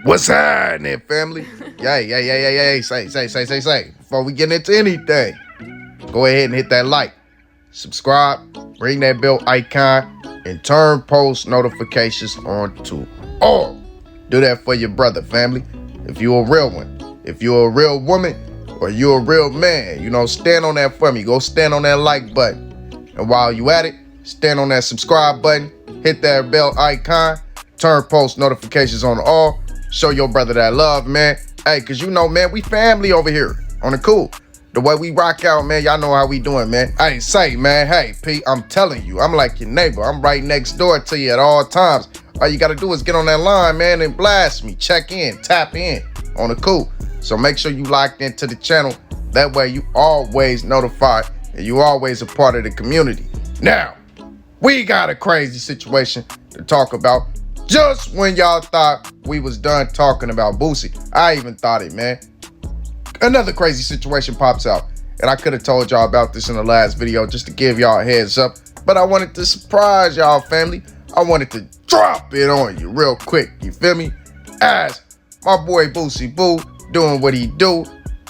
What's happening, family? Yay. Say. Before we get into anything, go ahead and hit that like, subscribe, ring that bell icon, and turn post notifications on to all. Do that for your brother, family. If you're a real one, if you're a real woman, or you're a real man, stand on that for me. Go stand on that like button. And while you at it, stand on that subscribe button, hit that bell icon, turn post notifications on all. Show your brother that love, man. Hey, cause man, we family over here on the cool. The way we rock out, man, y'all know how we doing, man. I ain't say, man, hey, P, I'm telling you, I'm like your neighbor. I'm right next door to you at all times. All you gotta do is get on that line, man, and blast me. Check in, tap in on the cool. So make sure you locked into the channel. That way you always notified and you always a part of the community. Now, we got a crazy situation to talk about. Just when y'all thought we was done talking about Boosie, I even thought it, man. Another crazy situation pops out. And I could have told y'all about this in the last video just to give y'all a heads up. But I wanted to surprise y'all, family. I wanted to drop it on you real quick. You feel me? As my boy Boosie Boo doing what he do.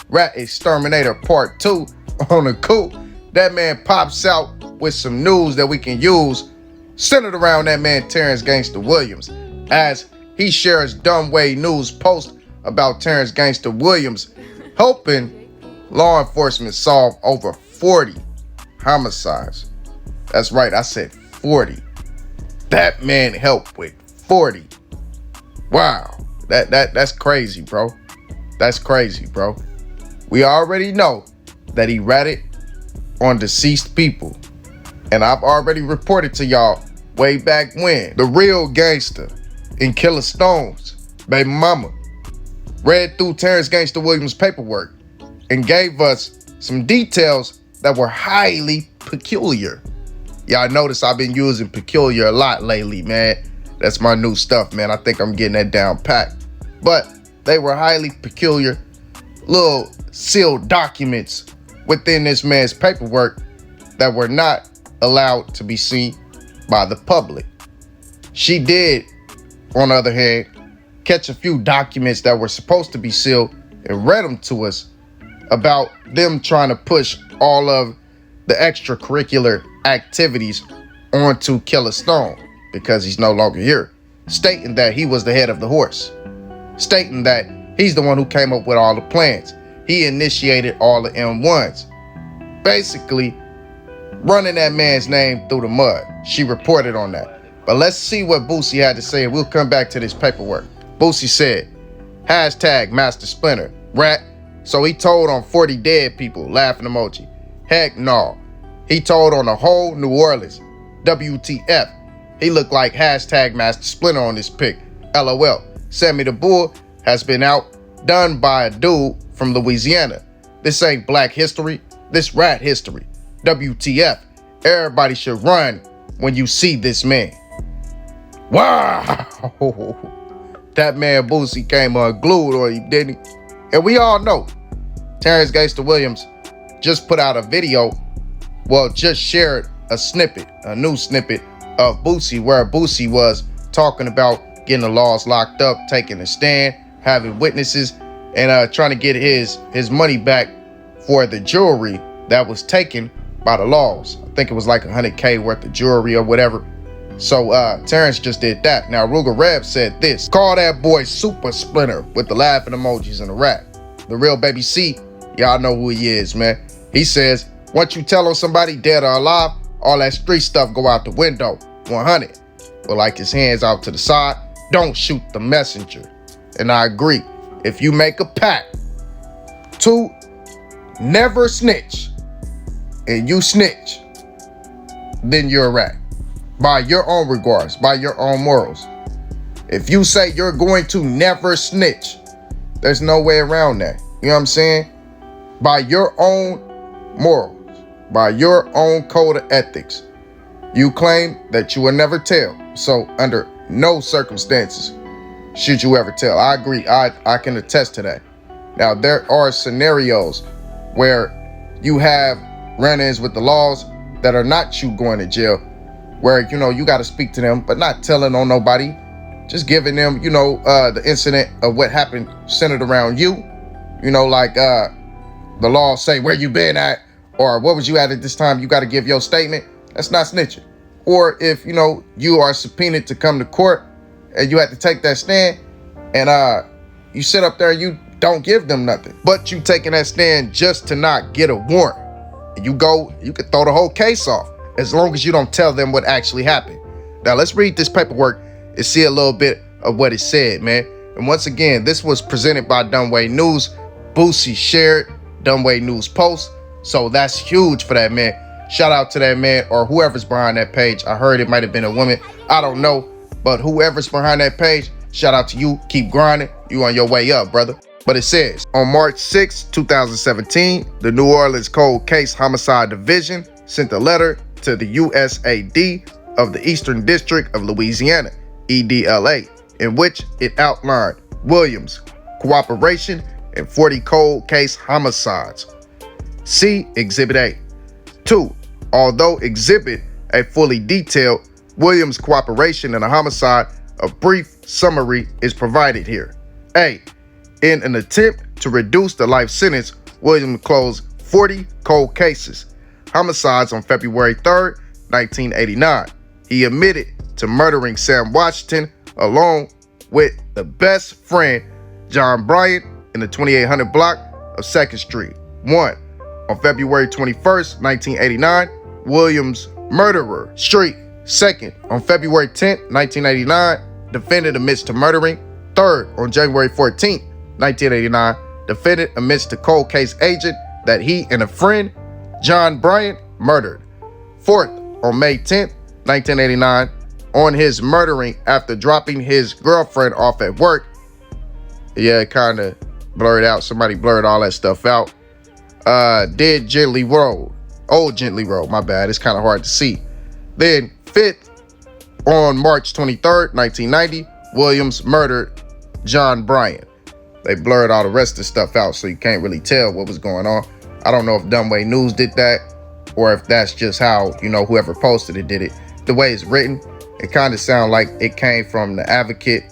Rat Exterminator Part 2 on the cool. That man pops out with some news that we can use centered around that man Terrance Gangsta Williams, as he shares Dumbway News post about Terrance Gangsta Williams helping law enforcement solve over 40 homicides. That's right, I said 40. That man helped with 40. Wow, that's crazy, bro. That's crazy, bro. We already know that he ratted on deceased people. And I've already reported to y'all way back when the real gangster in Killer Stone's baby mama read through Terrance Gangsta Williams' paperwork and gave us some details that were highly peculiar. Y'all notice I've been using peculiar a lot lately, man. That's my new stuff, man. I think I'm getting that down packed. But they were highly peculiar little sealed documents within this man's paperwork that were not allowed to be seen by the public. She did, on the other hand, catch a few documents that were supposed to be sealed and read them to us about them trying to push all of the extracurricular activities onto Killer Stone because he's no longer here, stating that he was the head of the horse, stating that he's the one who came up with all the plans. He initiated all the M1s. Basically, running that man's name through the mud. She reported on that. But let's see what Boosie had to say, and we'll come back to this paperwork. Boosie said, hashtag Master Splinter, rat. So he told on 40 dead people, laughing emoji. Heck no. He told on the whole New Orleans, WTF. He looked like hashtag Master Splinter on this pic, LOL. Sammy the Bull has been outdone by a dude from Louisiana. This ain't black history, this rat history. WTF. Everybody should run when you see this man. Wow. That man Boosie came unglued on him, didn't he? And we all know Terrance Gangsta Williams just put out a video, just shared a new snippet of Boosie, where Boosie was talking about getting the laws locked up, taking a stand, having witnesses, and trying to get his money back for the jewelry that was taken by the laws. I think it was like $100K worth of jewelry or whatever. So Terrance just did that. Now Ruger Reb said this: call that boy Super Splinter with the laughing emojis and the rap. The real Baby C, y'all know who he is, man. He says, once you tell on somebody dead or alive, all that street stuff go out the window. 100. Well, like his hands out to the side, don't shoot the messenger. And I agree. If you make a pact to never snitch, and you snitch, then you're a rat. By your own regards, by your own morals. If you say you're going to never snitch, there's no way around that. You know what I'm saying? By your own morals, by your own code of ethics, you claim that you will never tell. So under no circumstances should you ever tell. I agree. I can attest to that. Now, there are scenarios where you have run-ins with the laws that are not you going to jail, where, you got to speak to them, but not telling on nobody. just giving them, the incident of what happened centered around you. Like the law say where you been at or what was you at this time. You got to give your statement. That's not snitching. Or if, you are subpoenaed to come to court and you have to take that stand and you sit up there and you don't give them nothing, but you taking that stand just to not get a warrant. And you could throw the whole case off as long as you don't tell them what actually happened. Now let's read this paperwork and see a little bit of what it said, man. And once again, this was presented by Dunway News. Boosie shared Dunway News post. So that's huge for that man. Shout out to that man or whoever's behind that page. I heard it might have been a woman. I don't know. But whoever's behind that page, shout out to you. Keep grinding. You on your way up, brother. But it says, on March 6, 2017, the New Orleans Cold Case Homicide Division sent a letter to the USAD of the Eastern District of Louisiana, EDLA, in which it outlined Williams' cooperation in 40 cold case homicides. See Exhibit A. 2. Although Exhibit A fully detailed Williams' cooperation in a homicide, a brief summary is provided here. A. In an attempt to reduce the life sentence, Williams closed 40 cold cases, homicides on February 3rd, 1989. He admitted to murdering Sam Washington along with the best friend, John Bryant, in the 2800 block of 2nd Street. 1. On February 21st, 1989, Williams' murderer streak. 2nd, on February 10th, 1989, defendant admits to murdering. 3rd, on January 14th, 1989, defendant admits to cold case agent that he and a friend, John Bryant, murdered. 4th, on May 10th, 1989, on his murdering after dropping his girlfriend off at work. Yeah, it kind of blurred out. Somebody blurred all that stuff out. Did Gently Road. Old Gently Road, my bad. It's kind of hard to see. Then 5th, on March 23rd, 1990, Williams murdered John Bryant. They blurred all the rest of the stuff out, so you can't really tell what was going on. I don't know if Dunway News did that or if that's just how, whoever posted it did it. The way it's written, it kind of sounds like it came from the Advocate.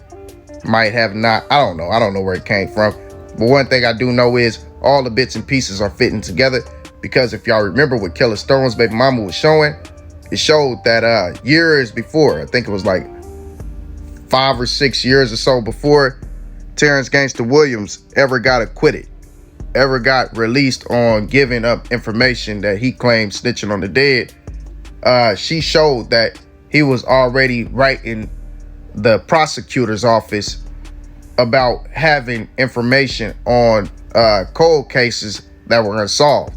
Might have not. I don't know. I don't know where it came from. But one thing I do know is all the bits and pieces are fitting together, because if y'all remember what Killer Stone's baby mama was showing, it showed that years before, I think it was like 5 or 6 years or so before Terrance Gangsta Williams ever got acquitted, ever got released on giving up information that he claimed snitching on the dead, she showed that he was already writing the prosecutor's office about having information on cold cases that were unsolved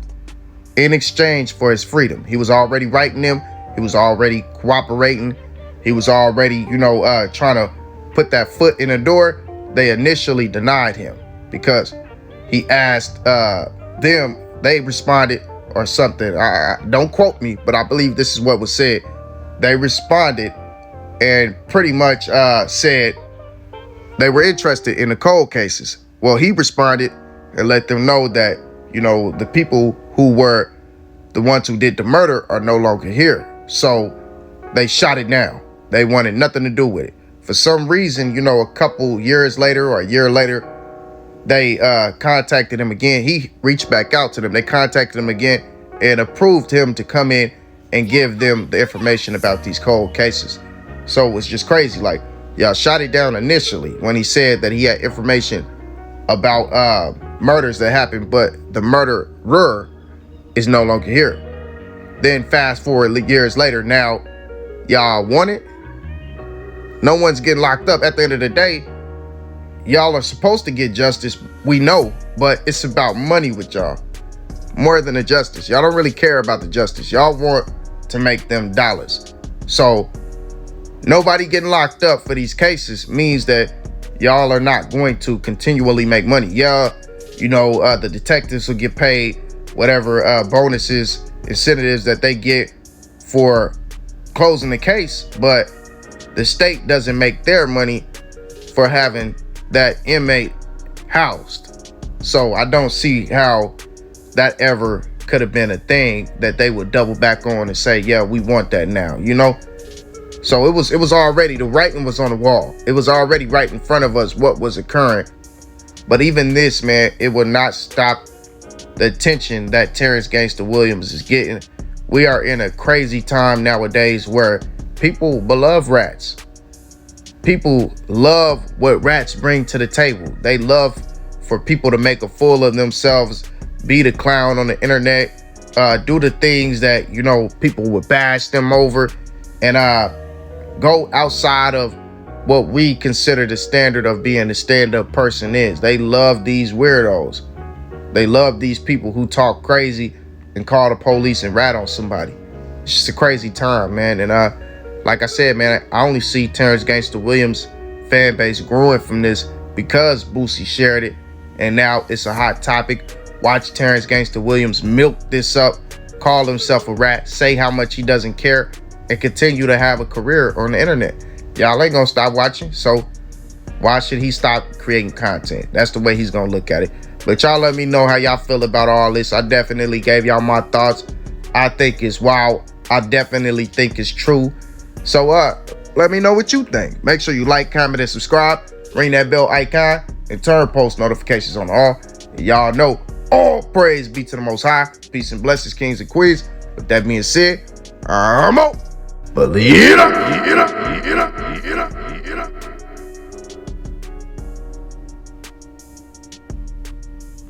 in exchange for his freedom. He was already writing them. He was already cooperating. He was already, trying to put that foot in the door. They initially denied him because he asked them. They responded or something. Don't quote me, but I believe this is what was said. They responded and pretty much said they were interested in the cold cases. Well, he responded and let them know that, the people who were the ones who did the murder are no longer here. So they shot it down. They wanted nothing to do with it. For some reason, a couple years later or a year later, they contacted him again. He reached back out to them. They contacted him again and approved him to come in and give them the information about these cold cases. So it was just crazy. Like, y'all shot it down initially when he said that he had information about murders that happened, but the murderer is no longer here. Then fast forward years later, now y'all want it. No one's getting locked up. At the end of the day, y'all are supposed to get justice, we know, but it's about money with y'all more than the justice. Y'all don't really care about the justice. Y'all want to make them dollars. So nobody getting locked up for these cases means that y'all are not going to continually make money. Yeah, the detectives will get paid whatever bonuses, incentives that they get for closing the case, but the state doesn't make their money for having that inmate housed. So I don't see how that ever could have been a thing that they would double back on and say, yeah, we want that now, So it was already, the writing was on the wall. It was already right in front of us what was occurring. But even this, man, it will not stop the attention that Terrance Gangsta Williams is getting. We are in a crazy time nowadays where people love rats. People love what rats bring to the table. They love for people to make a fool of themselves, be the clown on the internet, do the things that, you know, people would bash them over, and go outside of what we consider the standard of being a stand-up person is. They love these weirdos. They love these people who talk crazy and call the police and rat on somebody. It's just a crazy time, man. And like I said, man, I only see Terrance Gangsta Williams fan base growing from this because Boosie shared it, and now it's a hot topic. Watch Terrance Gangsta Williams milk this up, call himself a rat, say how much he doesn't care, and continue to have a career on the internet. Y'all ain't gonna stop watching, so why should he stop creating content? That's the way he's gonna look at it. But y'all let me know how y'all feel about all this. I definitely gave y'all my thoughts. I think it's wild. I definitely think it's true. So let me know what you think. Make sure you like, comment, and subscribe. Ring that bell icon and turn post notifications on all. And y'all know all praise be to the Most High. Peace and blessings, kings and queens. With that being said, I'm out. Believe it.